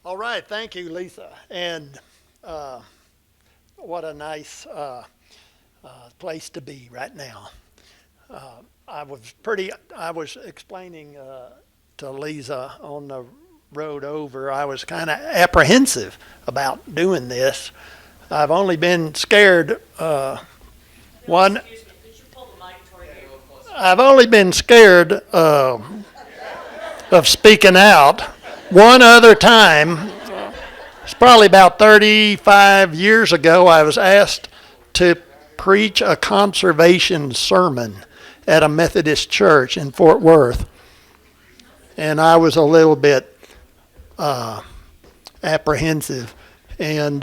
All right, thank you, Lisa. And uh, what a nice place to be right now. I was explaining to Lisa on the road over, I was kind of apprehensive about doing this. I've only been scared one. I've only been scared of speaking out one other time. It's probably about 35 years ago. I was asked to preach a conservation sermon at a Methodist church in Fort Worth, and I was a little bit apprehensive. And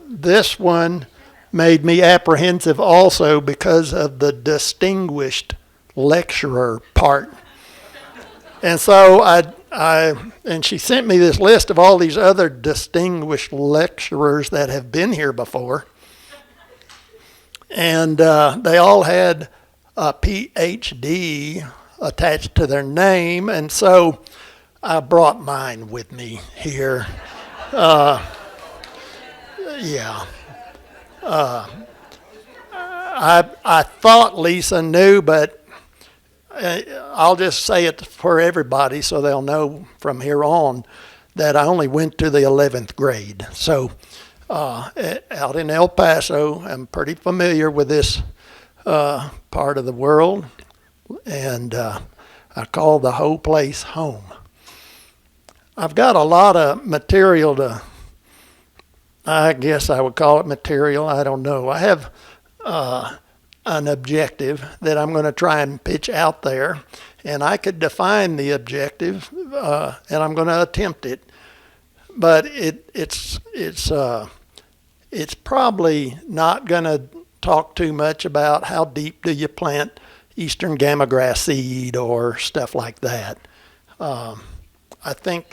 this one made me apprehensive also because of the distinguished lecturer part. And so and she sent me this list of all these other distinguished lecturers that have been here before. And they all had a PhD attached to their name. And so I brought mine with me here. Yeah. I thought Lisa knew, but I'll just say it for everybody so they'll know from here on that I only went to the 11th grade. So out in El Paso, I'm pretty familiar with this part of the world, and I call the whole place home. I've got a lot of material I guess I would call it material, I don't know. I have an objective that I'm going to try and pitch out there, and I could define the objective, and I'm going to attempt it. But it's probably not going to talk too much about how deep do you plant eastern gamagrass seed or stuff like that. I think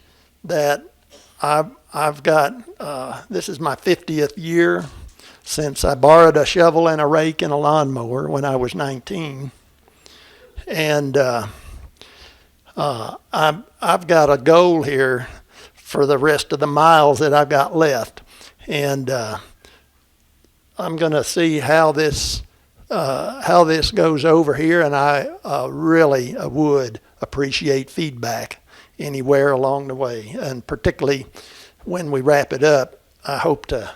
that I've got this is my 50th year since I borrowed a shovel and a rake and a lawnmower when I was 19. And I've got a goal here for the rest of the miles that I've got left. And I'm going to see how this goes over here. And I really would appreciate feedback anywhere along the way. And particularly when we wrap it up, I hope to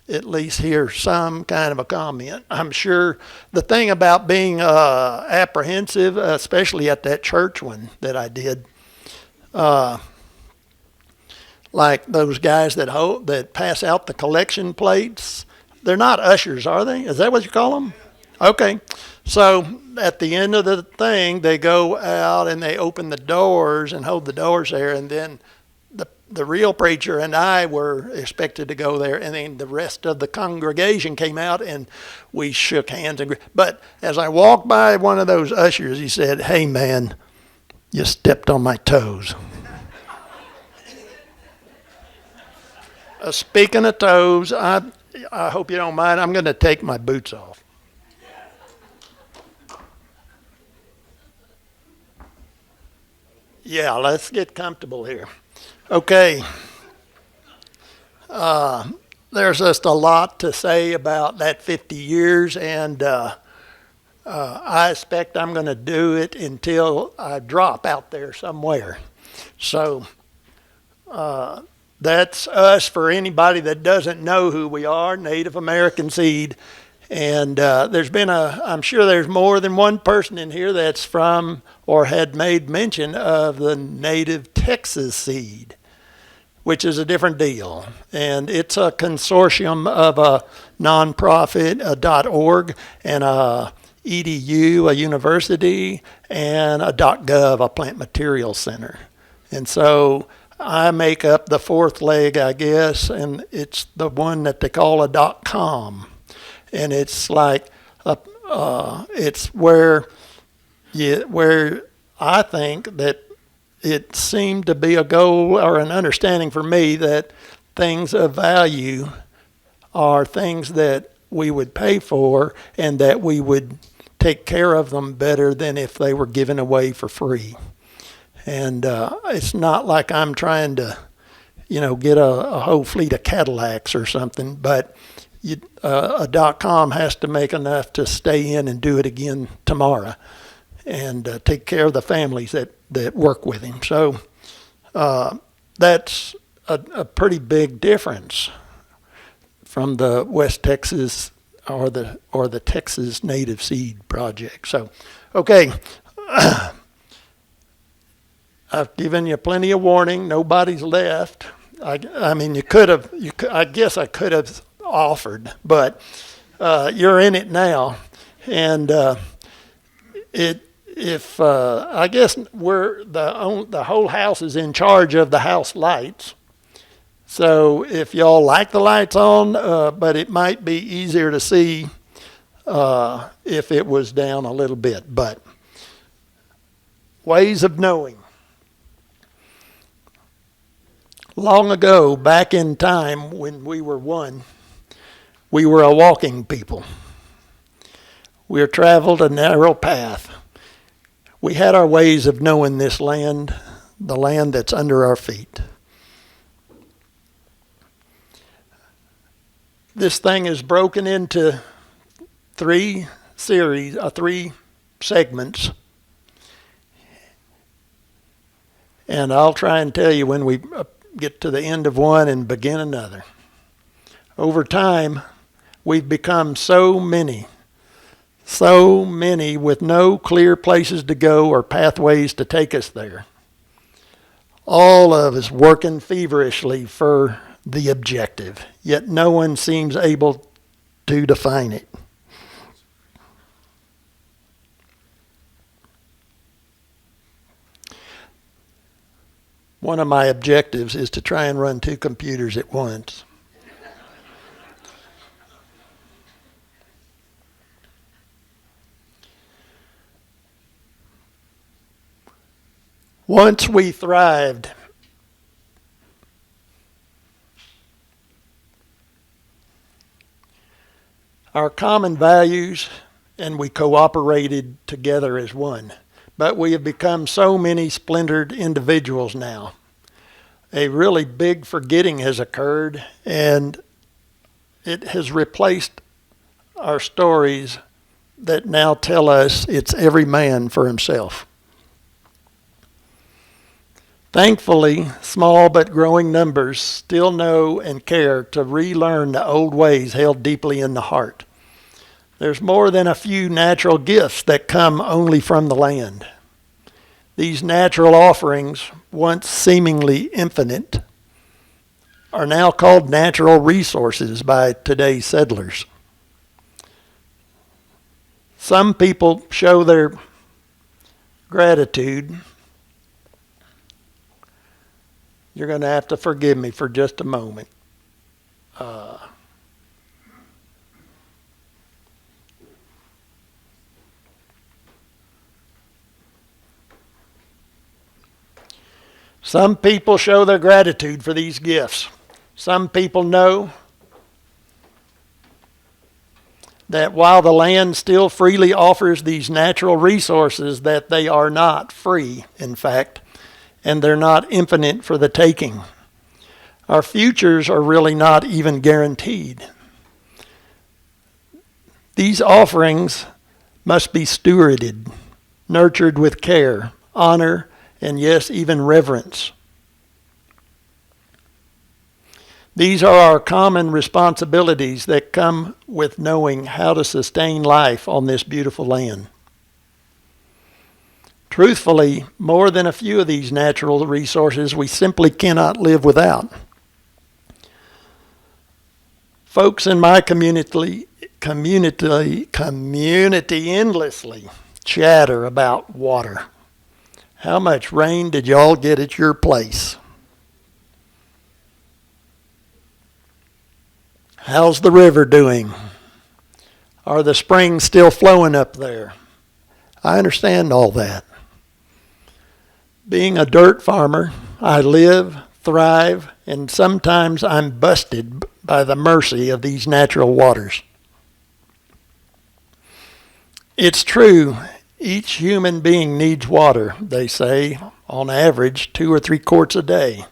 at least hear some kind of a comment. I'm sure the thing about being apprehensive, especially at that church one that I did, like those guys that pass out the collection plates, they're not ushers, are they? Is that what you call them? Okay. So at the end of the thing, they go out and they open the doors and hold the doors there, and then the real preacher and I were expected to go there, and then the rest of the congregation came out and we shook hands. But as I walked by one of those ushers, he said, "Hey man, you stepped on my toes." Speaking of toes, I hope you don't mind, I'm going to take my boots off. Yeah, let's get comfortable here. Okay. There's just a lot to say about that 50 years, and I expect I'm going to do it until I drop out there somewhere. So that's us. For anybody that doesn't know who we are, Native American Seed. And I'm sure there's more than one person in here that's from or had made mention of the native Texas seed, which is a different deal. And it's a consortium of a nonprofit, a .org, and a EDU, a university, and a .gov, a plant materials center. And so I make up the fourth leg, I guess, and it's the one that they call a .com. And it's like it's where I think that it seemed to be a goal or an understanding for me that things of value are things that we would pay for and that we would take care of them better than if they were given away for free. And it's not like I'm trying to get a whole fleet of Cadillacs or something, but a .com has to make enough to stay in and do it again tomorrow and take care of the families that work with him. So that's a pretty big difference from the West Texas or the Texas Native Seed Project. So, okay, I've given you plenty of warning. Nobody's left. I mean, I guess I could have offered, but you're in it now, and I guess the whole house is in charge of the house lights. So if y'all like the lights on, but it might be easier to see if it was down a little bit. But ways of knowing. Long ago, back in time when we were one, we were a walking people. We traveled a narrow path. We had our ways of knowing this land, the land that's under our feet. This thing is broken into three segments. And I'll try and tell you when we get to the end of one and begin another. Over time, we've become so many with no clear places to go or pathways to take us there. All of us working feverishly for the objective, yet no one seems able to define it. One of my objectives is to try and run 2 computers at once. Once we thrived, our common values, and we cooperated together as one. But we have become so many splintered individuals now. A really big forgetting has occurred, and it has replaced our stories that now tell us it's every man for himself. Thankfully, small but growing numbers still know and care to relearn the old ways held deeply in the heart. There's more than a few natural gifts that come only from the land. These natural offerings, once seemingly infinite, are now called natural resources by today's settlers. Some people show their gratitude. You're going to have to forgive me for just a moment. Some people show their gratitude for these gifts. Some people know that while the land still freely offers these natural resources, that they are not free, in fact, and they're not infinite for the taking. Our futures are really not even guaranteed. These offerings must be stewarded, nurtured with care, honor, and yes, even reverence. These are our common responsibilities that come with knowing how to sustain life on this beautiful land. Truthfully, more than a few of these natural resources we simply cannot live without. Folks in my community endlessly chatter about water. How much rain did y'all get at your place? How's the river doing? Are the springs still flowing up there? I understand all that. Being a dirt farmer, I live, thrive, and sometimes I'm busted by the mercy of these natural waters. It's true, each human being needs water, they say, on average 2 or 3 quarts a day.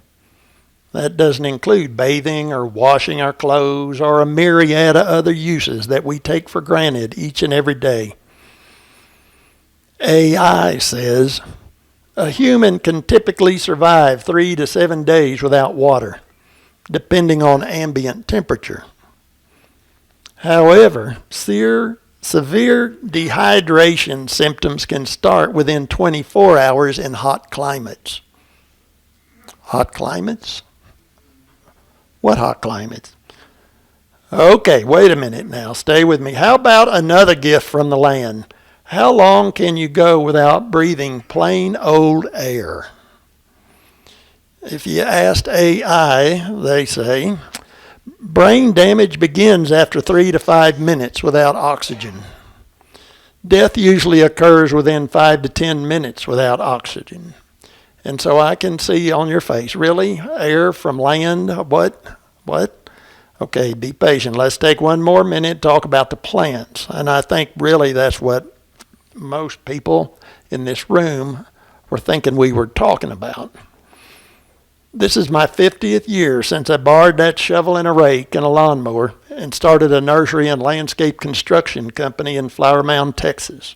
That doesn't include bathing or washing our clothes or a myriad of other uses that we take for granted each and every day. AI says a human can typically survive 3 to 7 days without water, depending on ambient temperature. However, severe dehydration symptoms can start within 24 hours in hot climates. Hot climates? What hot climates? Okay, wait a minute now. Stay with me. How about another gift from the land? How long can you go without breathing plain old air? If you asked AI, they say, brain damage begins after 3 to 5 minutes without oxygen. Death usually occurs within 5 to 10 minutes without oxygen. And so I can see on your face, really? Air from land? What? Okay, be patient. Let's take one more minute to talk about the plants. And I think really that's what most people in this room were thinking we were talking about. This is my 50th year since I borrowed that shovel and a rake and a lawnmower and started a nursery and landscape construction company in Flower Mound, Texas.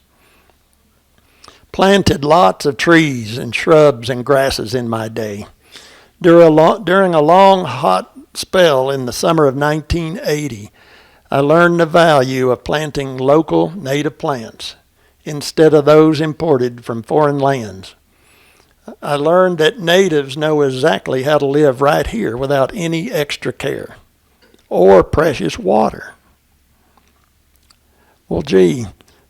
Planted lots of trees and shrubs and grasses in my day. During a long, hot spell in the summer of 1980, I learned the value of planting local native plants instead of those imported from foreign lands. I learned that natives know exactly how to live right here without any extra care or precious water. Well, gee,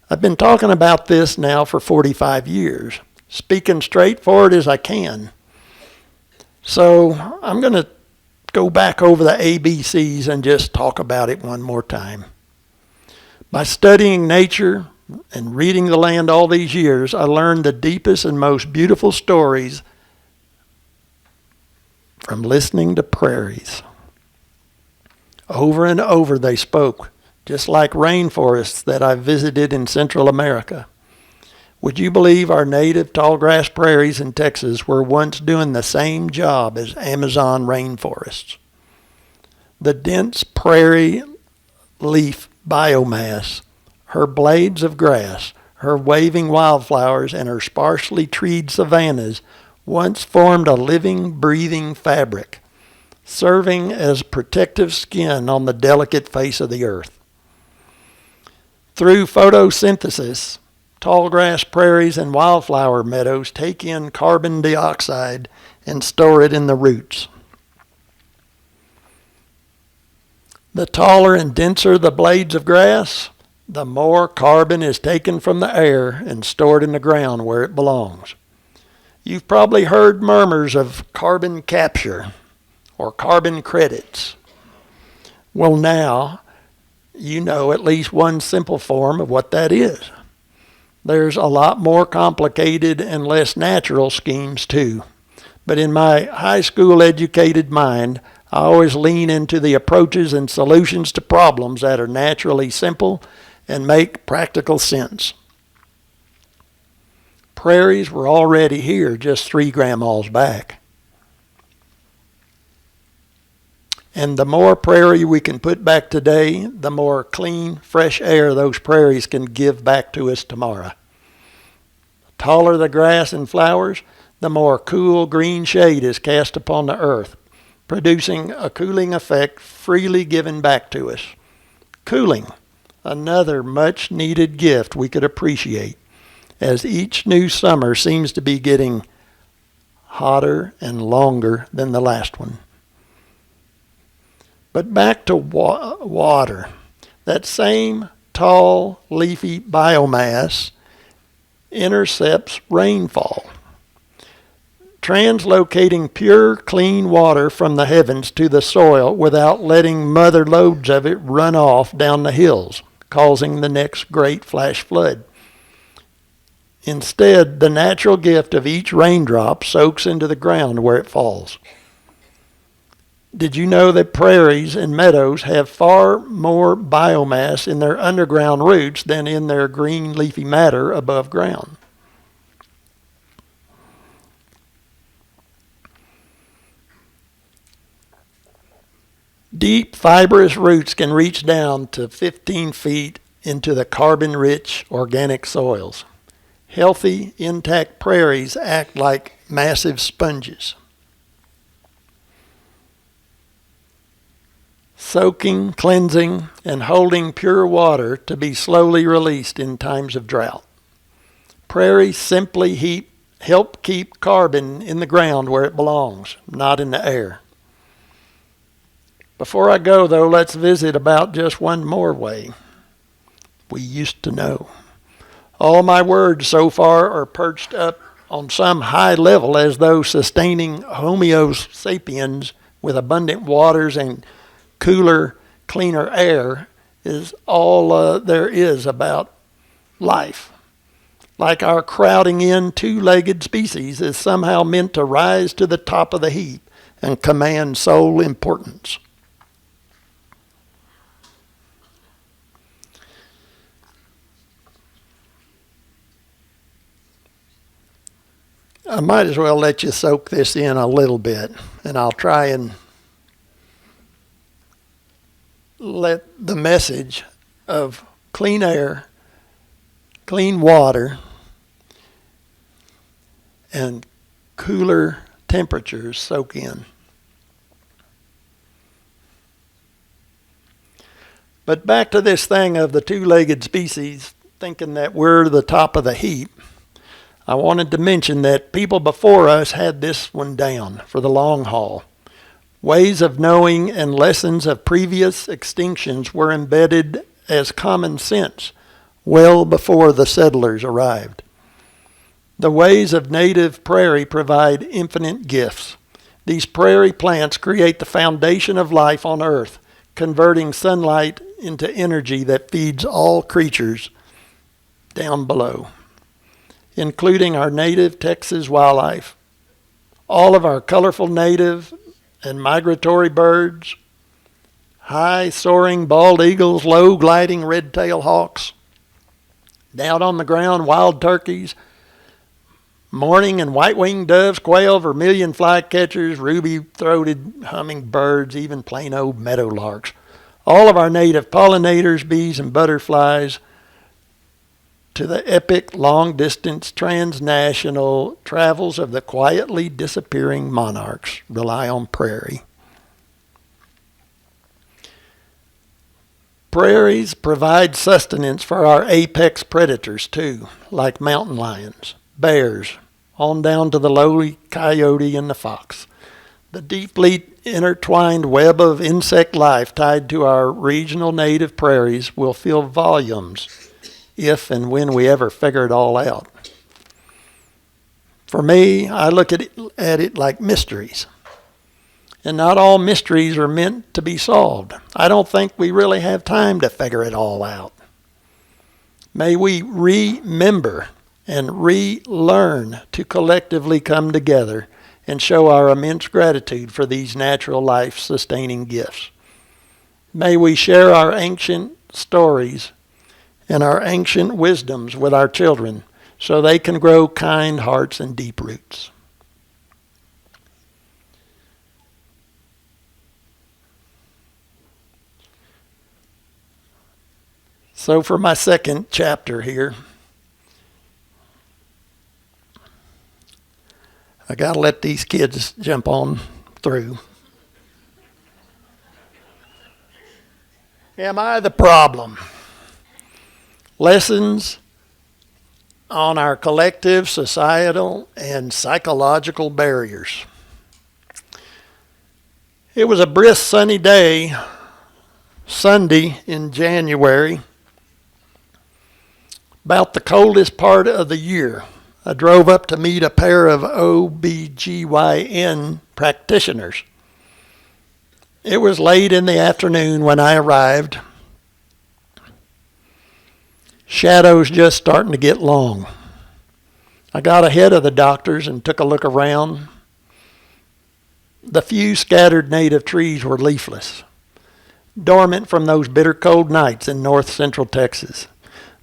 I've been talking about this now for 45 years, speaking straightforward as I can. So I'm going to go back over the ABCs and just talk about it one more time. By studying nature and reading the land all these years, I learned the deepest and most beautiful stories from listening to prairies. Over and over they spoke, just like rainforests that I visited in Central America. Would you believe our native tallgrass prairies in Texas were once doing the same job as Amazon rainforests? The dense prairie leaf biomass, her blades of grass, her waving wildflowers, and her sparsely treed savannas once formed a living, breathing fabric, serving as protective skin on the delicate face of the earth. Through photosynthesis, tallgrass prairies and wildflower meadows take in carbon dioxide and store it in the roots. The taller and denser the blades of grass, the more carbon is taken from the air and stored in the ground where it belongs. You've probably heard murmurs of carbon capture or carbon credits. Well, now you know at least one simple form of what that is. There's a lot more complicated and less natural schemes too. But in my high school educated mind, I always lean into the approaches and solutions to problems that are naturally simple and make practical sense. Prairies were already here just 3 grandmas back. And the more prairie we can put back today, the more clean, fresh air those prairies can give back to us tomorrow. The taller the grass and flowers, the more cool green shade is cast upon the earth, producing a cooling effect freely given back to us. Cooling, another much needed gift we could appreciate, as each new summer seems to be getting hotter and longer than the last one. But back to water. That same tall, leafy biomass intercepts rainfall, translocating pure, clean water from the heavens to the soil without letting mother loads of it run off down the hills, causing the next great flash flood. Instead, the natural gift of each raindrop soaks into the ground where it falls. Did you know that prairies and meadows have far more biomass in their underground roots than in their green leafy matter above ground? deep fibrous roots can reach down to 15 feet into the carbon-rich organic soils. Healthy, intact prairies act like massive sponges, soaking, cleansing, and holding pure water to be slowly released in times of drought. Prairies simply help keep carbon in the ground where it belongs, not in the air. Before I go, though, let's visit about just one more way we used to know. All my words so far are perched up on some high level as though sustaining Homo sapiens with abundant waters and cooler, cleaner air is all there is about life. Like our crowding in two-legged species is somehow meant to rise to the top of the heap and command sole importance. I might as well let you soak this in a little bit, and I'll try and let the message of clean air, clean water, and cooler temperatures soak in. But back to this thing of the two-legged species, thinking that we're the top of the heap. I wanted to mention that people before us had this one down for the long haul. Ways of knowing and lessons of previous extinctions were embedded as common sense well before the settlers arrived. The ways of native prairie provide infinite gifts. These prairie plants create the foundation of life on earth, converting sunlight into energy that feeds all creatures down below, including our native Texas wildlife, all of our colorful native and migratory birds, high soaring bald eagles, low gliding red-tailed hawks, down on the ground wild turkeys, mourning and white-winged doves, quail, vermilion flycatchers, ruby-throated hummingbirds, even plain old meadowlarks, all of our native pollinators, bees, and butterflies, to the epic long-distance transnational travels of the quietly disappearing monarchs rely on prairie. Prairies provide sustenance for our apex predators too, like mountain lions, bears, on down to the lowly coyote and the fox. The deeply intertwined web of insect life tied to our regional native prairies will fill volumes if and when we ever figure it all out. For me, I look at it like mysteries. And not all mysteries are meant to be solved. I don't think we really have time to figure it all out. May we remember and relearn to collectively come together and show our immense gratitude for these natural life-sustaining gifts. May we share our ancient stories and our ancient wisdoms with our children so they can grow kind hearts and deep roots. So for my second chapter here, I got to let these kids jump on through. Am I the problem? Lessons on our collective, societal, and psychological barriers. It was a brisk sunny day, Sunday in January, about the coldest part of the year. I drove up to meet a pair of OBGYN practitioners. It was late in the afternoon when I arrived. Shadows just starting to get long. I got ahead of the doctors and took a look around. The few scattered native trees were leafless, dormant from those bitter cold nights in north central Texas.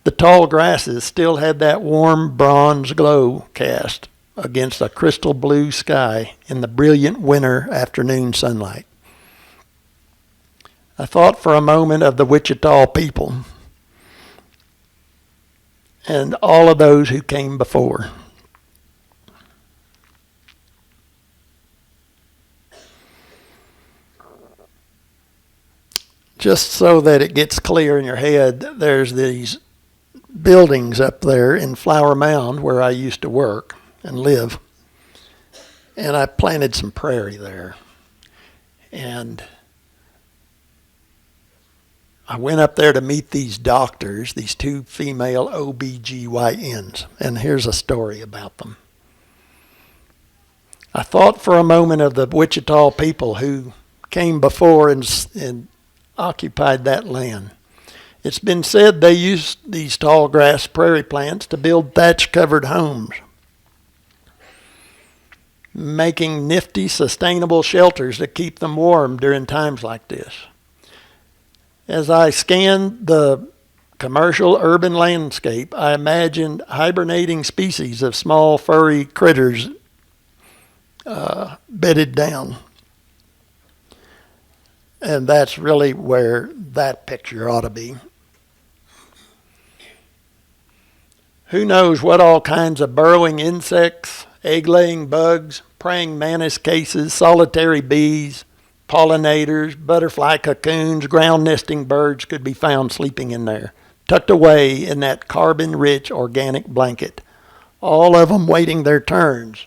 The tall grasses still had that warm bronze glow cast against a crystal blue sky in the brilliant winter afternoon sunlight. I thought for a moment of the Wichita people and all of those who came before. Just so that it gets clear in your head, there's these buildings up there in Flower Mound where I used to work and live. And I planted some prairie there. And I went up there to meet these doctors, these two female OBGYNs. And here's a story about them. I thought for a moment of the Wichita people who came before and occupied that land. It's been said they used these tall grass prairie plants to build thatch-covered homes, making nifty, sustainable shelters to keep them warm during times like this. As I scanned the commercial urban landscape, I imagined hibernating species of small furry critters bedded down. And that's really where that picture ought to be. Who knows what all kinds of burrowing insects, egg-laying bugs, praying mantis cases, solitary bees, pollinators, butterfly cocoons, ground-nesting birds could be found sleeping in there, tucked away in that carbon-rich organic blanket, all of them waiting their turns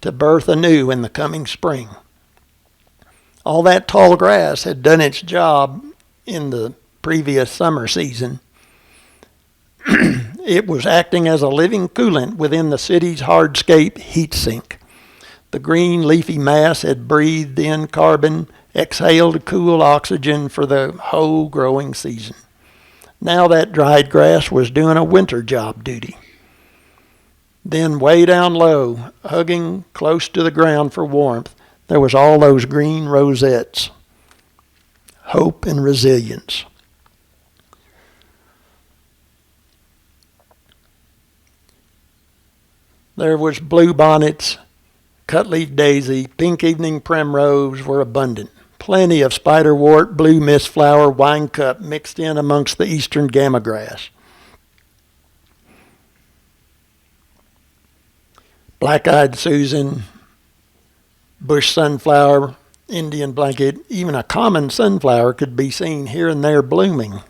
to birth anew in the coming spring. All that tall grass had done its job in the previous summer season. It was acting as a living coolant within the city's hardscape heat sink. The green leafy mass had breathed in carbon, exhaled cool oxygen for the whole growing season. Now that dried grass was doing a winter job duty. Then way down low, hugging close to the ground for warmth, there was all those green rosettes, hope and resilience. There was bluebonnets, cutleaf daisy, pink evening primrose were abundant. Plenty of spiderwort, blue mistflower, wine cup mixed in amongst the eastern gamma grass. Black-eyed Susan, bush sunflower, Indian blanket, even a common sunflower could be seen here and there blooming,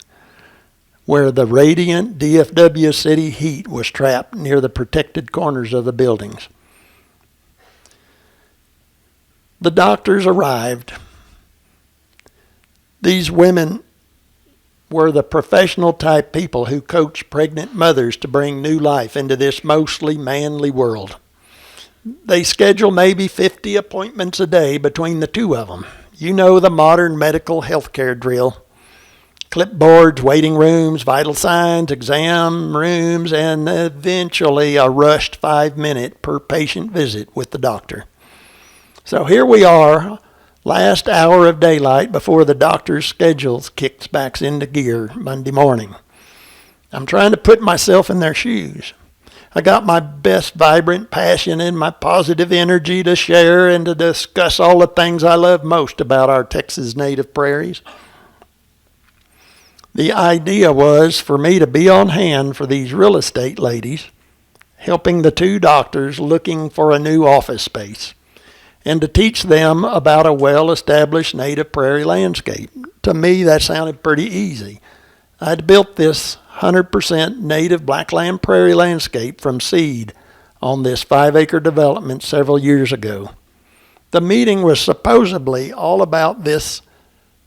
where the radiant DFW city heat was trapped near the protected corners of the buildings. The doctors arrived. These women were the professional type people who coach pregnant mothers to bring new life into this mostly manly world. They schedule maybe 50 appointments a day between the two of them. You know the modern medical healthcare drill. Clipboards, waiting rooms, vital signs, exam rooms, and eventually a rushed 5-minute per patient visit with the doctor. So here we are, last hour of daylight before the doctor's schedule kicks back into gear Monday morning. I'm trying to put myself in their shoes. I got my best vibrant passion and my positive energy to share and to discuss all the things I love most about our Texas native prairies. The idea was for me to be on hand for these real estate ladies, helping the two doctors looking for a new office space, and to teach them about a well-established native prairie landscape. To me, that sounded pretty easy. I'd built this 100% native blackland prairie landscape from seed on this 5-acre development several years ago. The meeting was supposedly all about this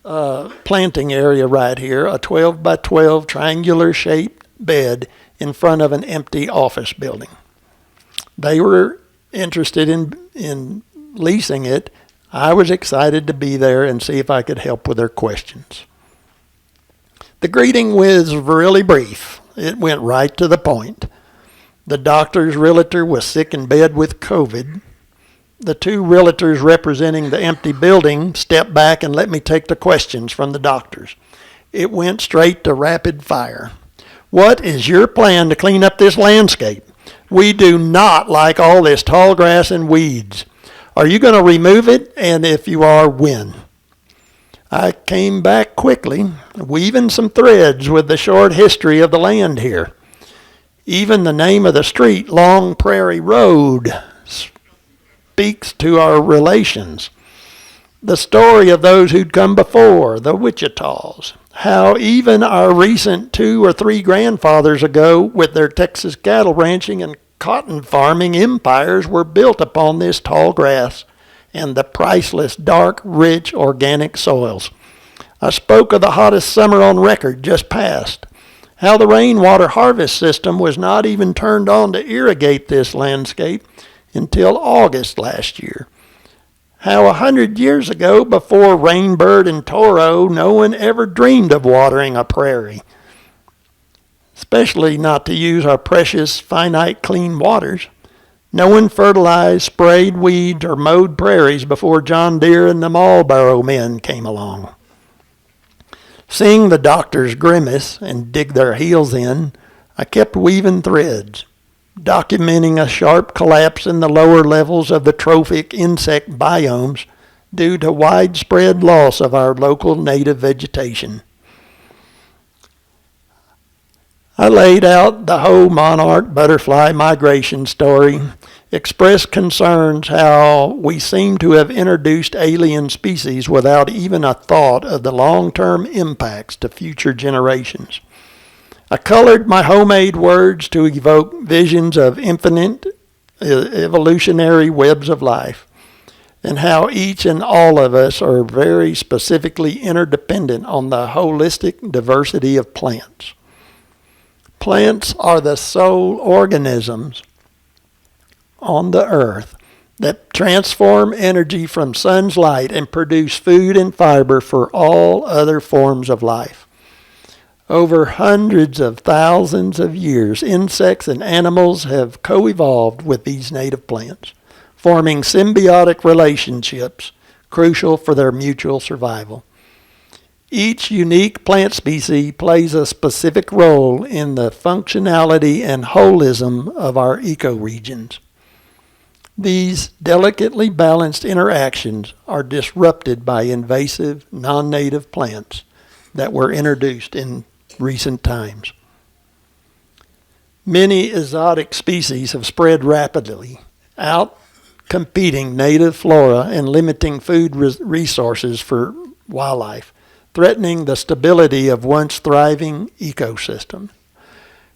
planting area right here, a 12 by 12 triangular shaped bed in front of an empty office building. They were interested in leasing it. I was excited to be there and see if I could help with their questions. The greeting was really brief. It went right to the point. The doctor's realtor was sick in bed with COVID. The two realtors representing the empty building stepped back and let me take the questions from the doctors. It went straight to rapid fire. What is your plan to clean up this landscape? We do not like all this tall grass and weeds. Are you going to remove it? And if you are, when? I came back quickly, weaving some threads with the short history of the land here. Even the name of the street, Long Prairie Road, speaks to our relations. The story of those who'd come before, the Wichitas. How even our recent 2 or 3 grandfathers ago, with their Texas cattle ranching and cotton farming empires, were built upon this tall grass and the priceless, dark, rich, organic soils. I spoke of the hottest summer on record just passed. How the rainwater harvest system was not even turned on to irrigate this landscape until August last year. How 100 years ago, before Rainbird and Toro, no one ever dreamed of watering a prairie, especially not to use our precious, finite, clean waters. No one fertilized, sprayed weeds, or mowed prairies before John Deere and the Marlboro men came along. Seeing the doctors grimace and dig their heels in, I kept weaving threads, documenting a sharp collapse in the lower levels of the trophic insect biomes due to widespread loss of our local native vegetation. I laid out the whole monarch butterfly migration story, expressed concerns how we seem to have introduced alien species without even a thought of the long-term impacts to future generations. I colored my homemade words to evoke visions of infinite evolutionary webs of life, and how each and all of us are very specifically interdependent on the holistic diversity of plants. Plants are the sole organisms on the earth that transform energy from sun's light and produce food and fiber for all other forms of life. Over hundreds of thousands of years, insects and animals have co-evolved with these native plants, forming symbiotic relationships crucial for their mutual survival. Each unique plant species plays a specific role in the functionality and holism of our ecoregions. These delicately balanced interactions are disrupted by invasive, non-native plants that were introduced in recent times. Many exotic species have spread rapidly, out-competing native flora and limiting food resources for wildlife, threatening the stability of once thriving ecosystems.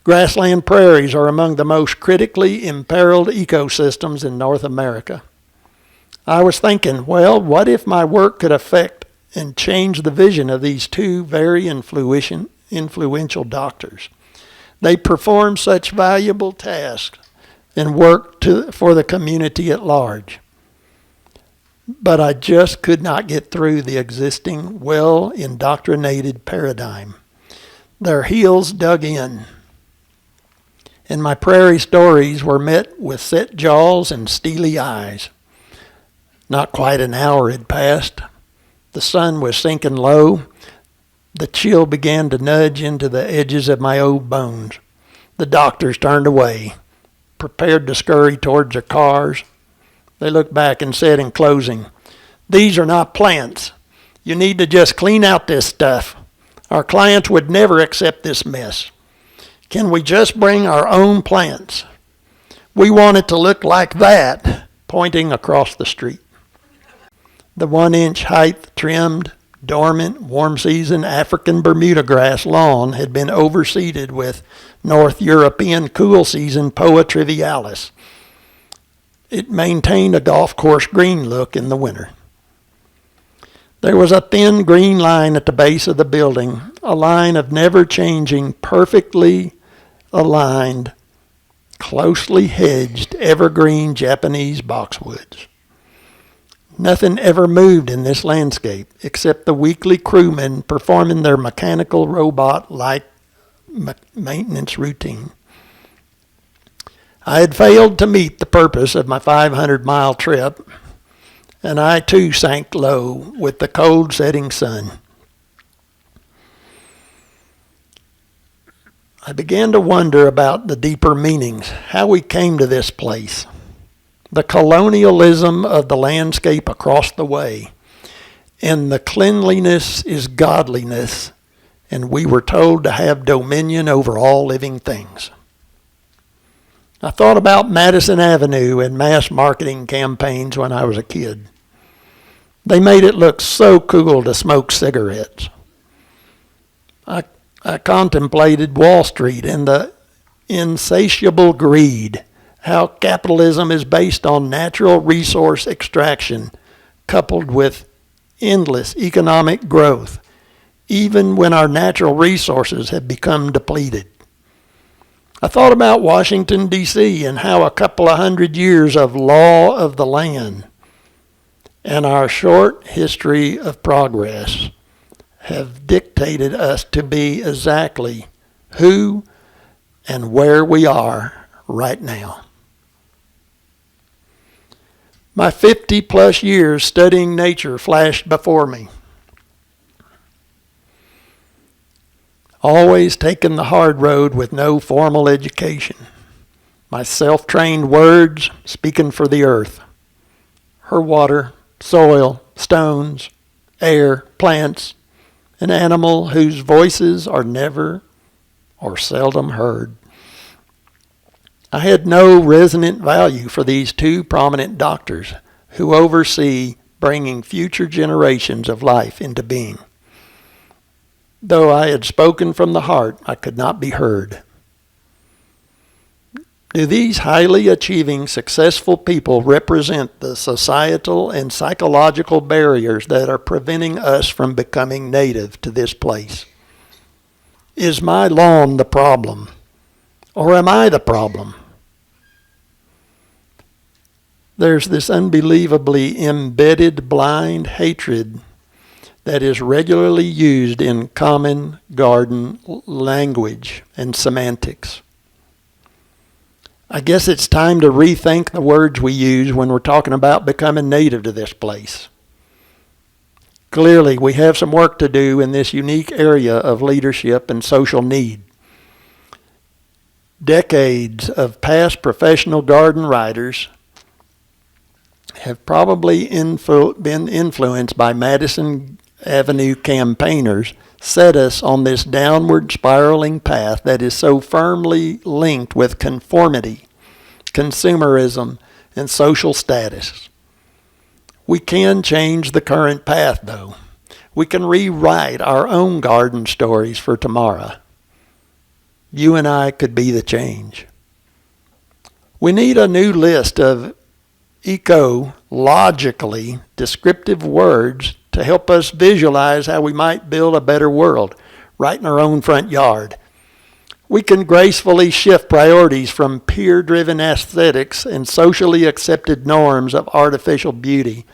Grassland prairies are among the most critically imperiled ecosystems in North America. I was thinking, well, what if my work could affect and change the vision of these 2 very influential doctors? They perform such valuable tasks and work for the community at large. But I just could not get through the existing, well-indoctrinated paradigm. Their heels dug in, and my prairie stories were met with set jaws and steely eyes. Not quite an hour had passed. The sun was sinking low. The chill began to nudge into the edges of my old bones. The doctors turned away, prepared to scurry towards their cars. They looked back and said in closing, "These are not plants. You need to just clean out this stuff. Our clients would never accept this mess. Can we just bring our own plants? We want it to look like that," pointing across the street. The 1-inch height trimmed, dormant, warm-season African Bermuda grass lawn had been overseeded with North European cool-season Poa trivialis. It maintained a golf course green look in the winter. There was a thin green line at the base of the building, a line of never-changing, perfectly aligned, closely hedged, evergreen Japanese boxwoods. Nothing ever moved in this landscape except the weekly crewmen performing their mechanical robot-like maintenance routine. I had failed to meet the purpose of my 500-mile trip, and I too sank low with the cold setting sun. I began to wonder about the deeper meanings, how we came to this place, the colonialism of the landscape across the way, and the cleanliness is godliness, and we were told to have dominion over all living things. I thought about Madison Avenue and mass marketing campaigns when I was a kid. They made it look so cool to smoke cigarettes. I contemplated Wall Street and the insatiable greed, how capitalism is based on natural resource extraction coupled with endless economic growth, even when our natural resources have become depleted. I thought about Washington, D.C. and how a couple of hundred years of law of the land and our short history of progress have dictated us to be exactly who and where we are right now. My 50-plus years studying nature flashed before me. Always taken the hard road with no formal education. My self-trained words speaking for the earth. Her water, soil, stones, air, plants, an animal whose voices are never or seldom heard. I had no resonant value for these two prominent doctors who oversee bringing future generations of life into being. Though I had spoken from the heart, I could not be heard. Do these highly achieving, successful people represent the societal and psychological barriers that are preventing us from becoming native to this place? Is my lawn the problem, or am I the problem? There's this unbelievably embedded blind hatred that is regularly used in common garden language and semantics. I guess it's time to rethink the words we use when we're talking about becoming native to this place. Clearly, we have some work to do in this unique area of leadership and social need. Decades of past professional garden writers have probably been influenced by Madison Avenue campaigners set us on this downward spiraling path that is so firmly linked with conformity, consumerism, and social status. We can change the current path, though. We can rewrite our own garden stories for tomorrow. You and I could be the change. We need a new list of ecologically descriptive words to help us visualize how we might build a better world right in our own front yard. We can gracefully shift priorities from peer-driven aesthetics and socially accepted norms of artificial beauty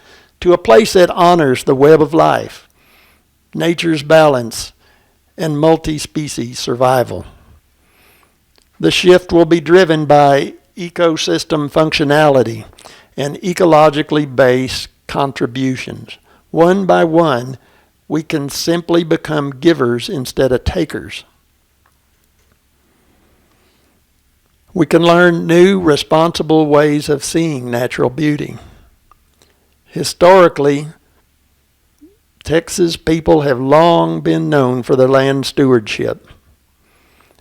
to a place that honors the web of life, nature's balance, and multi-species survival. The shift will be driven by ecosystem functionality and ecologically based contributions. One by one, we can simply become givers instead of takers. We can learn new, responsible ways of seeing natural beauty. Historically, Texas people have long been known for their land stewardship.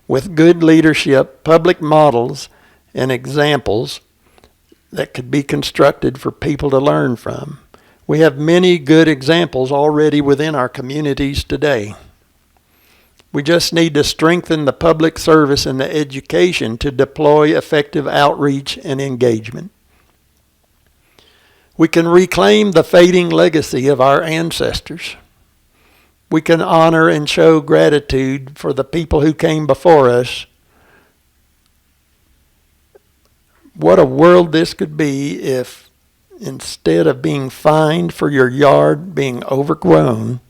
With good leadership, public models, and examples that could be constructed for people to learn from. We have many good examples already within our communities today. We just need to strengthen the public service and the education to deploy effective outreach and engagement. We can reclaim the fading legacy of our ancestors. We can honor and show gratitude for the people who came before us. What a world this could be if, instead of being fined for your yard being overgrown,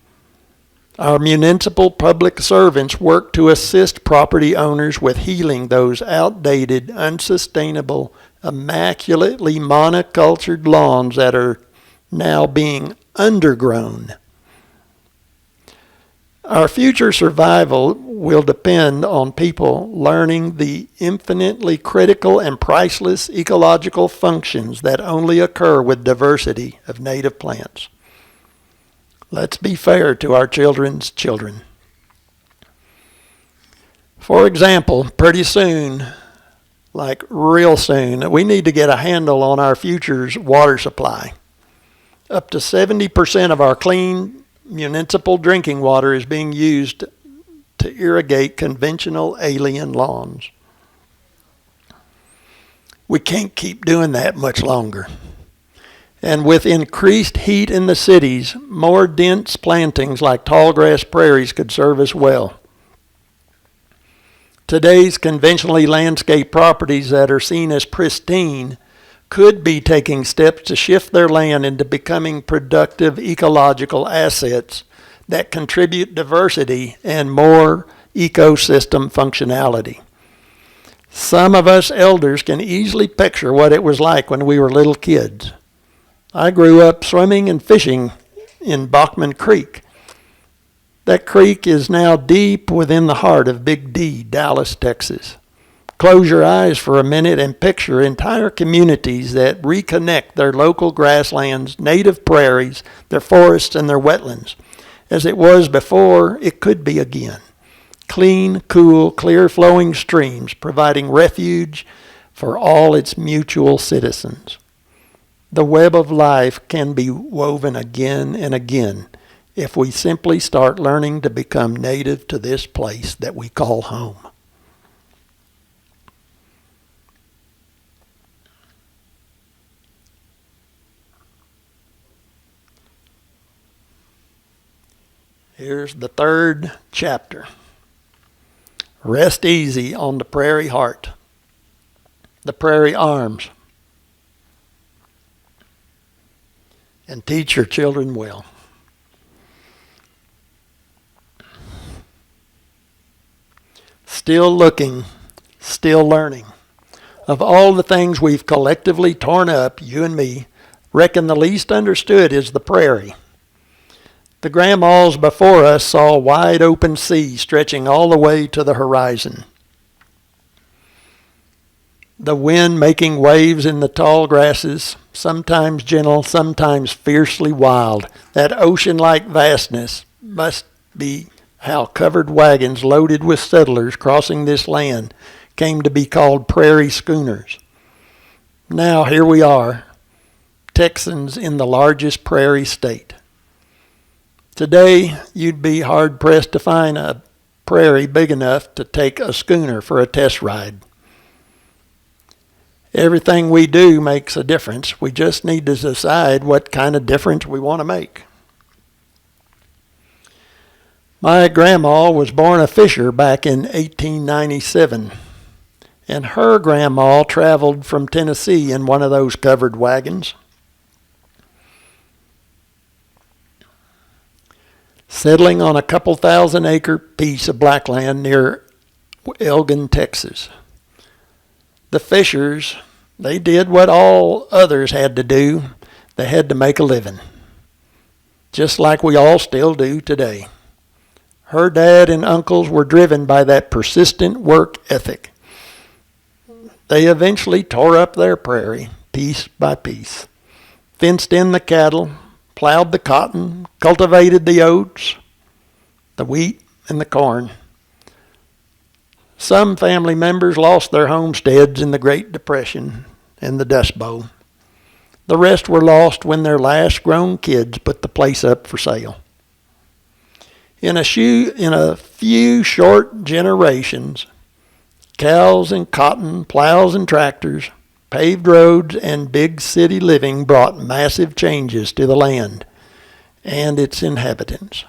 our municipal public servants work to assist property owners with healing those outdated, unsustainable, immaculately monocultured lawns that are now being undergrown. Our future survival will depend on people learning the infinitely critical and priceless ecological functions that only occur with diversity of native plants. Let's be fair to our children's children. For example, pretty soon, like real soon, we need to get a handle on our future's water supply. Up to 70% of our clean municipal drinking water is being used to irrigate conventional alien lawns. We can't keep doing that much longer. And with increased heat in the cities, more dense plantings like tallgrass prairies could serve us well. Today's conventionally landscaped properties that are seen as pristine could be taking steps to shift their land into becoming productive ecological assets that contribute diversity and more ecosystem functionality. Some of us elders can easily picture what it was like when we were little kids. I grew up swimming and fishing in Bachman Creek. That creek is now deep within the heart of Big D, Dallas, Texas. Close your eyes for a minute and picture entire communities that reconnect their local grasslands, native prairies, their forests, and their wetlands. As it was before, it could be again. Clean, cool, clear-flowing streams providing refuge for all its mutual citizens. The web of life can be woven again and again if we simply start learning to become native to this place that we call home. Here's the third chapter. Rest easy on the prairie heart, the prairie arms, and teach your children well. Still looking, still learning. Of all the things we've collectively torn up, you and me, reckon the least understood is the prairie. The grandmas before us saw a wide open sea stretching all the way to the horizon. The wind making waves in the tall grasses, sometimes gentle, sometimes fiercely wild. That ocean-like vastness must be how covered wagons loaded with settlers crossing this land came to be called prairie schooners. Now here we are, Texans in the largest prairie state. Today, you'd be hard-pressed to find a prairie big enough to take a schooner for a test ride. Everything we do makes a difference. We just need to decide what kind of difference we want to make. My grandma was born a fisher back in 1897, and her grandma traveled from Tennessee in one of those covered wagons. Settling on a couple thousand-acre piece of blackland near Elgin, Texas. The fishers, they did what all others had to do. They had to make a living, just like we all still do today. Her dad and uncles were driven by that persistent work ethic. They eventually tore up their prairie, piece by piece, fenced in the cattle, plowed the cotton, cultivated the oats, the wheat, and the corn. Some family members lost their homesteads in the Great Depression and the Dust Bowl. The rest were lost when their last grown kids put the place up for sale. In a few short generations, cows and cotton, plows and tractors, paved roads, and big city living brought massive changes to the land and its inhabitants.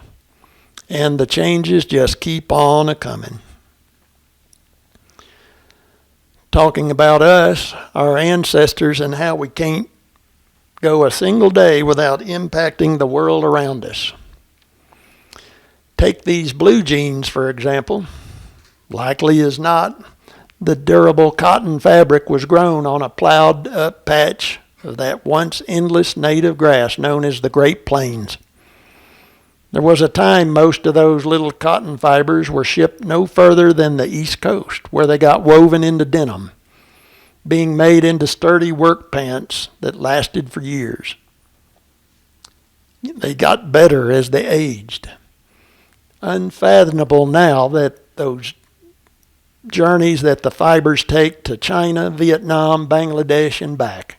And the changes just keep on a-coming. Talking about us, our ancestors, and how we can't go a single day without impacting the world around us. Take these blue jeans, for example. Likely as not, the durable cotton fabric was grown on a plowed up patch of that once endless native grass known as the Great Plains. There was a time most of those little cotton fibers were shipped no further than the East Coast, where they got woven into denim, being made into sturdy work pants that lasted for years. They got better as they aged. Unfathomable now that those journeys that the fibers take to China, Vietnam, Bangladesh, and back.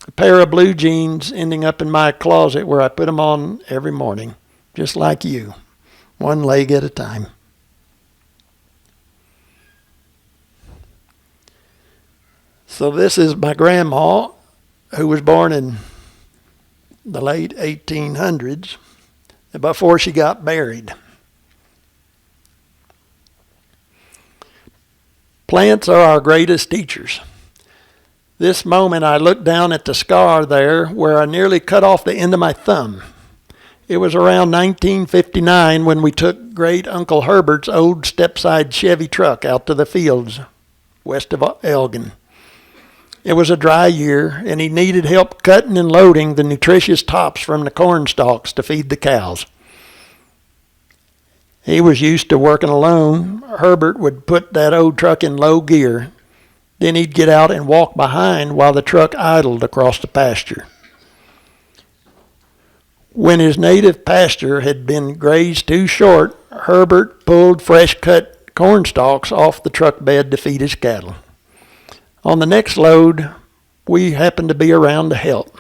A pair of blue jeans ending up in my closet where I put them on every morning, just like you, one leg at a time. So this is my grandma, who was born in the late 1800s, before she got married. Plants are our greatest teachers. This moment I looked down at the scar there where I nearly cut off the end of my thumb. It was around 1959 when we took great Uncle Herbert's old step-side Chevy truck out to the fields west of Elgin. It was a dry year, and he needed help cutting and loading the nutritious tops from the corn stalks to feed the cows. He was used to working alone. Herbert would put that old truck in low gear. Then he'd get out and walk behind while the truck idled across the pasture. When his native pasture had been grazed too short, Herbert pulled fresh-cut corn stalks off the truck bed to feed his cattle. On the next load, we happened to be around to help.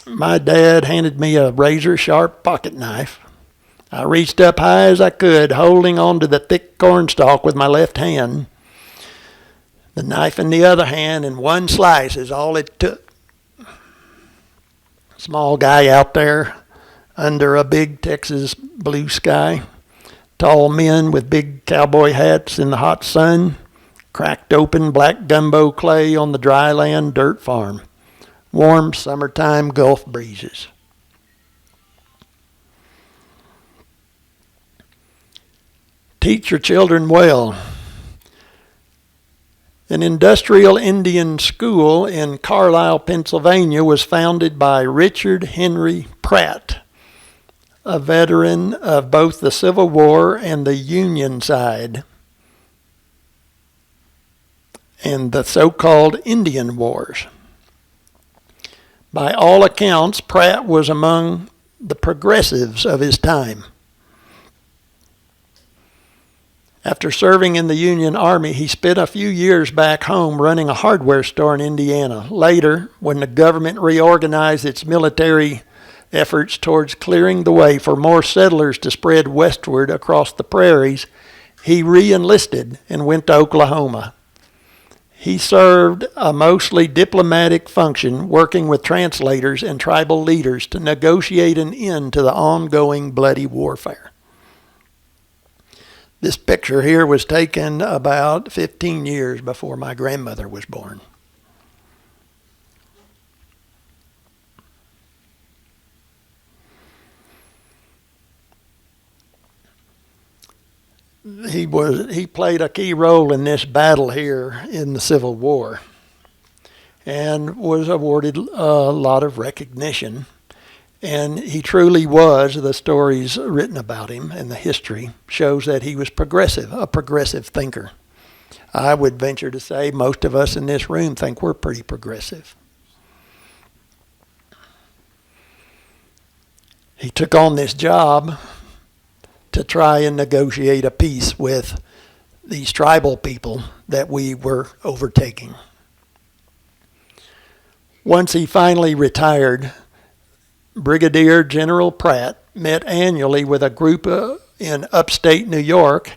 My dad handed me a razor-sharp pocket knife. I reached up high as I could, holding onto the thick corn stalk with my left hand. The knife in the other hand, and one slice is all it took. Small guy out there under a big Texas blue sky. Tall men with big cowboy hats in the hot sun. Cracked open black gumbo clay on the dry land dirt farm. Warm summertime Gulf breezes. Teach your children well. An industrial Indian school in Carlisle, Pennsylvania was founded by Richard Henry Pratt, a veteran of both the Civil War and the Union side, and the so-called Indian Wars. By all accounts, Pratt was among the progressives of his time. After serving in the Union Army, he spent a few years back home running a hardware store in Indiana. Later, when the government reorganized its military efforts towards clearing the way for more settlers to spread westward across the prairies, he re-enlisted and went to Oklahoma. He served a mostly diplomatic function, working with translators and tribal leaders to negotiate an end to the ongoing bloody warfare. This picture here was taken about 15 years before my grandmother was born. He played a key role in this battle here in the Civil War and was awarded a lot of recognition. And he truly was, the stories written about him and the history shows that he was progressive, a progressive thinker. I would venture to say most of us in this room think we're pretty progressive. He took on this job to try and negotiate a peace with these tribal people that we were overtaking. Once he finally retired, Brigadier General Pratt met annually with a group in upstate New York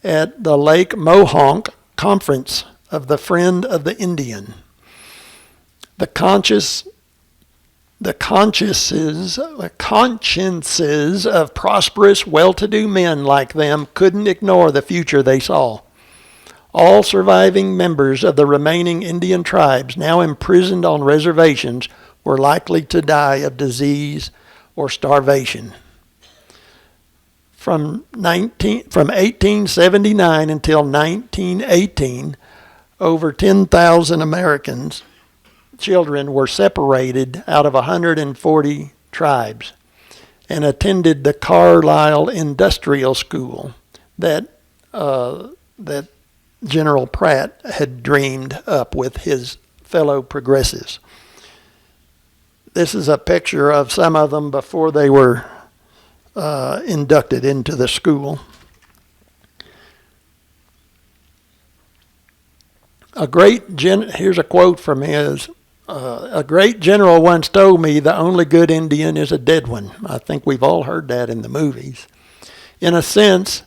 at the Lake Mohonk Conference of the Friend of the Indian. The consciences of prosperous, well-to-do men like them couldn't ignore the future they saw. All surviving members of the remaining Indian tribes now imprisoned on reservations were likely to die of disease or starvation. From 1879 until 1918, over 10,000 Americans, children, were separated out of 140 tribes and attended the Carlisle Industrial School that General Pratt had dreamed up with his fellow progressives. This is a picture of some of them before they were inducted into the school. Here's a quote from his. A great general once told me the only good Indian is a dead one. I think we've all heard that in the movies. In a sense,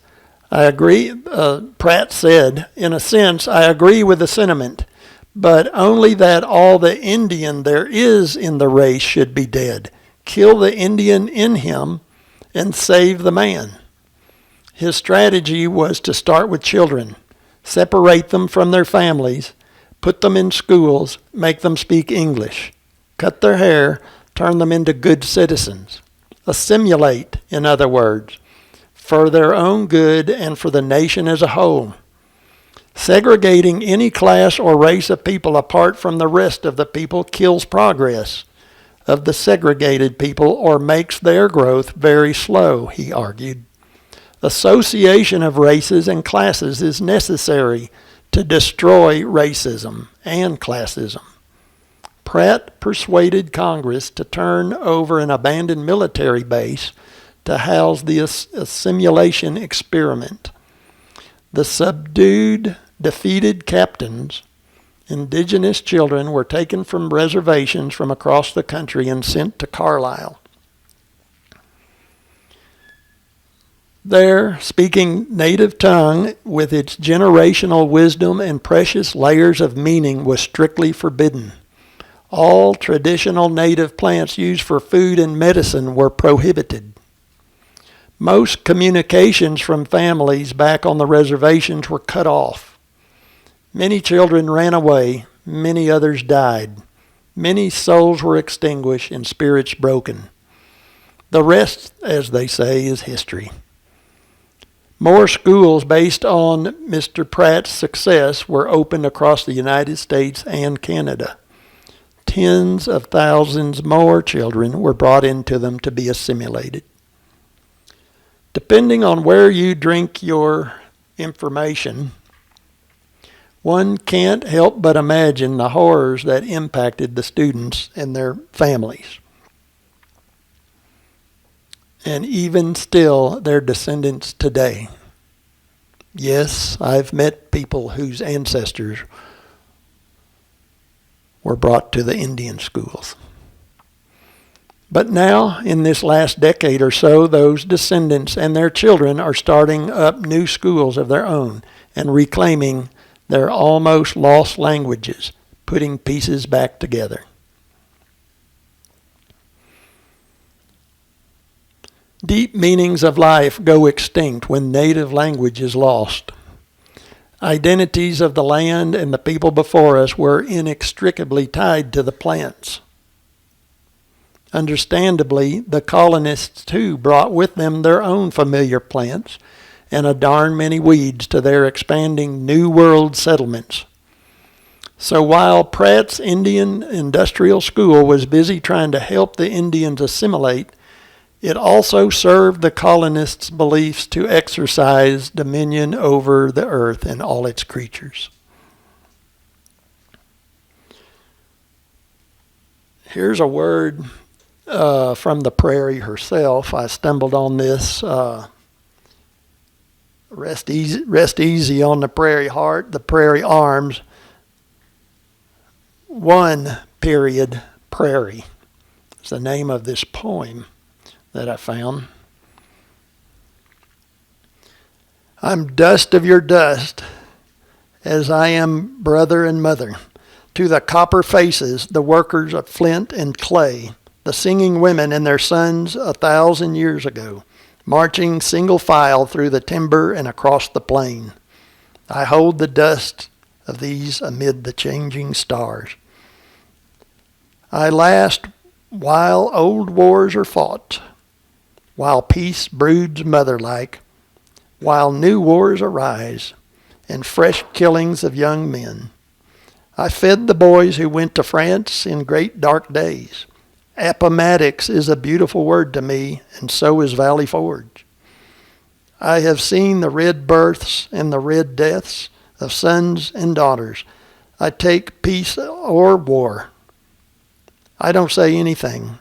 I agree, Pratt said, in a sense, I agree with the sentiment, but only that all the Indian there is in the race should be dead. Kill the Indian in him and save the man. His strategy was to start with children, separate them from their families, put them in schools, make them speak English, cut their hair, turn them into good citizens. Assimilate, in other words, for their own good and for the nation as a whole. Segregating any class or race of people apart from the rest of the people kills progress of the segregated people or makes their growth very slow, he argued. Association of races and classes is necessary to destroy racism and classism. Pratt persuaded Congress to turn over an abandoned military base to house the assimilation experiment. The subdued, defeated captains, indigenous children, were taken from reservations from across the country and sent to Carlisle. There, speaking native tongue with its generational wisdom and precious layers of meaning was strictly forbidden. All traditional native plants used for food and medicine were prohibited. Most communications from families back on the reservations were cut off. Many children ran away, many others died. Many souls were extinguished and spirits broken. The rest, as they say, is history. More schools based on Mr. Pratt's success were opened across the United States and Canada. Tens of thousands more children were brought into them to be assimilated. Depending on where you drink your information, one can't help but imagine the horrors that impacted the students and their families, and even still their descendants today. Yes, I've met people whose ancestors were brought to the Indian schools. But now, in this last decade or so, those descendants and their children are starting up new schools of their own and reclaiming their almost lost languages, putting pieces back together. Deep meanings of life go extinct when native language is lost. Identities of the land and the people before us were inextricably tied to the plants. Understandably, the colonists too brought with them their own familiar plants and a darn many weeds to their expanding New World settlements. So while Pratt's Indian Industrial School was busy trying to help the Indians assimilate, it also served the colonists' beliefs to exercise dominion over the earth and all its creatures. Here's a word from the prairie herself. I stumbled on this. Rest easy on the prairie heart, the prairie arms. 1 period prairie. It's the name of this poem that I found. I'm dust of your dust, as I am brother and mother. To the copper faces, the workers of flint and clay, the singing women and their sons 1,000 years ago, marching single file through the timber and across the plain. I hold the dust of these amid the changing stars. I last while old wars are fought, while peace broods mother-like, while new wars arise, and fresh killings of young men. I fed the boys who went to France in great dark days. Appomattox is a beautiful word to me, and so is Valley Forge. I have seen the red births and the red deaths of sons and daughters. I take peace or war. I don't say anything,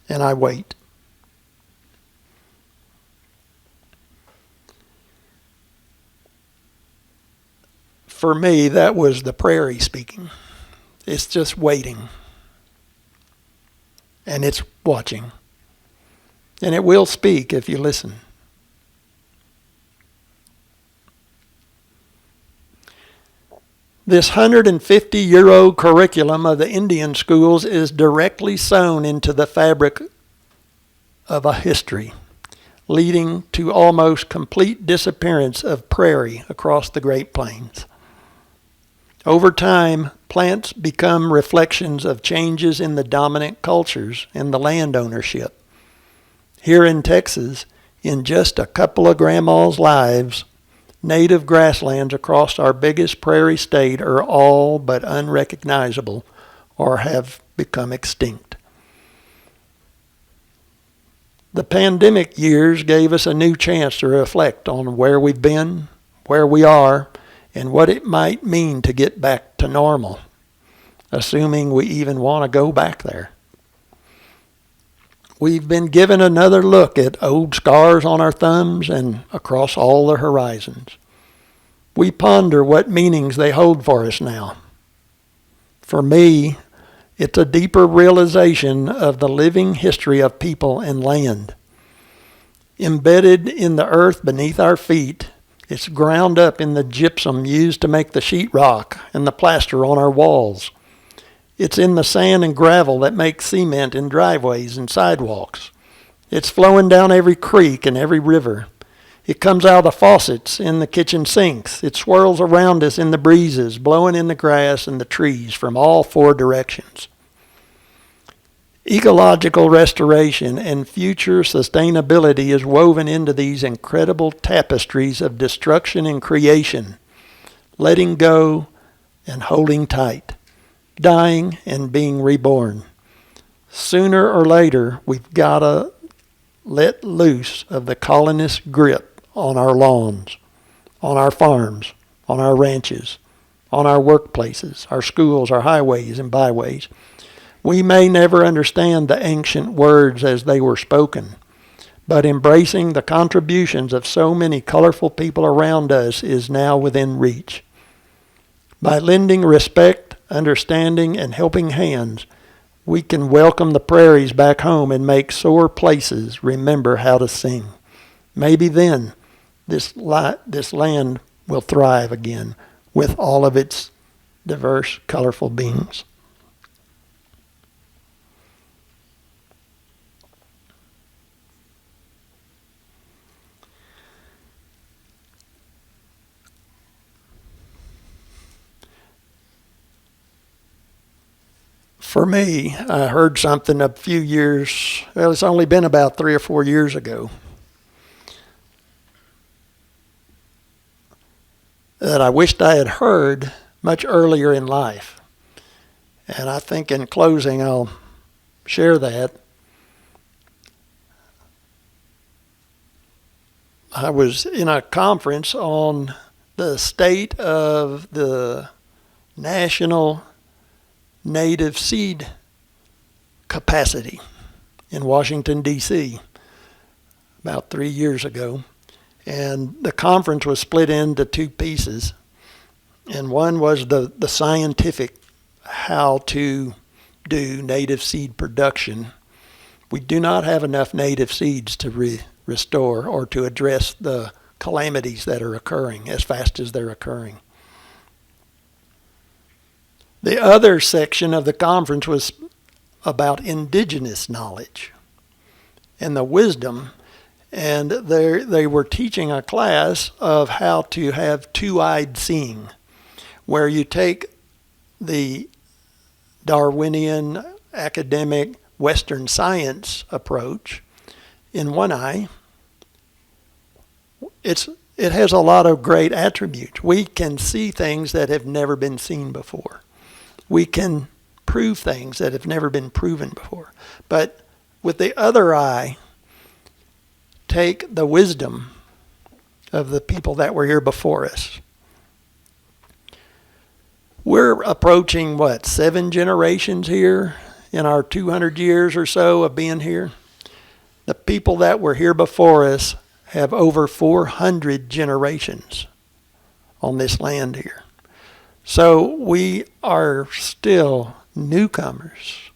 and I wait. For me, that was the prairie speaking. It's just waiting. And it's watching. And it will speak if you listen. This 150-year-old curriculum of the Indian schools is directly sewn into the fabric of a history, leading to almost complete disappearance of prairie across the Great Plains. Over time, plants become reflections of changes in the dominant cultures and the land ownership. Here in Texas, in just a couple of grandma's lives, native grasslands across our biggest prairie state are all but unrecognizable or have become extinct. The pandemic years gave us a new chance to reflect on where we've been, where we are, and what it might mean to get back to normal, assuming we even want to go back there. We've been given another look at old scars on our thumbs and across all the horizons. We ponder what meanings they hold for us now. For me, it's a deeper realization of the living history of people and land. Embedded in the earth beneath our feet, it's ground up in the gypsum used to make the sheetrock and the plaster on our walls. It's in the sand and gravel that make cement in driveways and sidewalks. It's flowing down every creek and every river. It comes out of the faucets in the kitchen sinks. It swirls around us in the breezes, blowing in the grass and the trees from all four directions. Ecological restoration and future sustainability is woven into these incredible tapestries of destruction and creation, letting go and holding tight, dying and being reborn. Sooner or later, we've got to let loose of the colonist grip on our lawns, on our farms, on our ranches, on our workplaces, our schools, our highways and byways. We may never understand the ancient words as they were spoken, but embracing the contributions of so many colorful people around us is now within reach. By lending respect, understanding, and helping hands, we can welcome the prairies back home and make sore places remember how to sing. Maybe then this land will thrive again with all of its diverse, colorful beings. For me, I heard something a few years, well, it's only been about 3 or 4 years ago, that I wished I had heard much earlier in life. And I think in closing, I'll share that. I was in a conference on the state of the national native seed capacity in Washington, D.C. about 3 years ago. And the conference was split into two pieces. And one was the scientific, how to do native seed production. We do not have enough native seeds to restore or to address the calamities that are occurring as fast as they're occurring. The other section of the conference was about indigenous knowledge and the wisdom, and they were teaching a class of how to have two-eyed seeing, where you take the Darwinian academic Western science approach in one eye. It has a lot of great attributes. We can see things that have never been seen before. We can prove things that have never been proven before. But with the other eye, take the wisdom of the people that were here before us. We're approaching, 7 generations here in our 200 years or so of being here. The people that were here before us have over 400 generations on this land here. So we are still newcomers.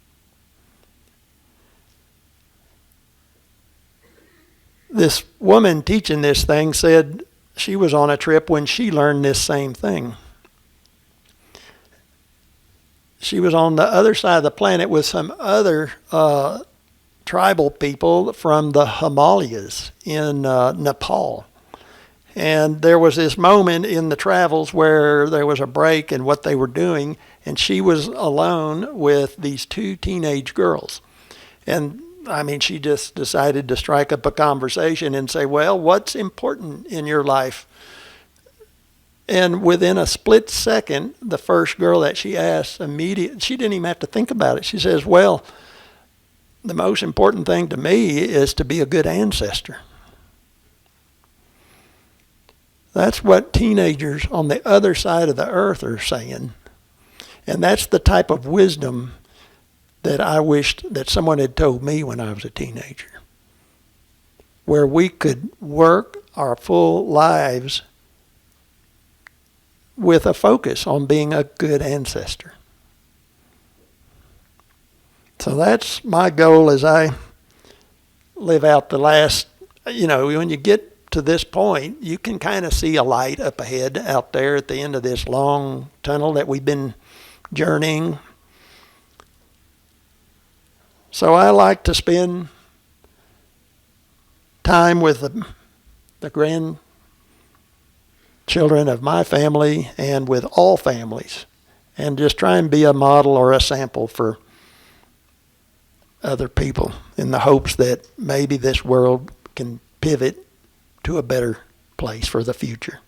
This woman teaching this thing said she was on a trip when she learned this same thing. She was on the other side of the planet with some other tribal people from the Himalayas in Nepal. And there was this moment in the travels where there was a break in what they were doing, and she was alone with these two teenage girls. And I mean, she just decided to strike up a conversation and say, well, what's important in your life? And within a split second, the first girl that she asked, immediately, she didn't even have to think about it. She says, well, the most important thing to me is to be a good ancestor. That's what teenagers on the other side of the earth are saying. And that's the type of wisdom that I wished that someone had told me when I was a teenager. Where we could work our full lives with a focus on being a good ancestor. So that's my goal as I live out the last, when you get to this point, you can kind of see a light up ahead out there at the end of this long tunnel that we've been journeying. So I like to spend time with the grandchildren of my family and with all families, and just try and be a model or a sample for other people in the hopes that maybe this world can pivot to a better place for the future.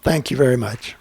Thank you very much.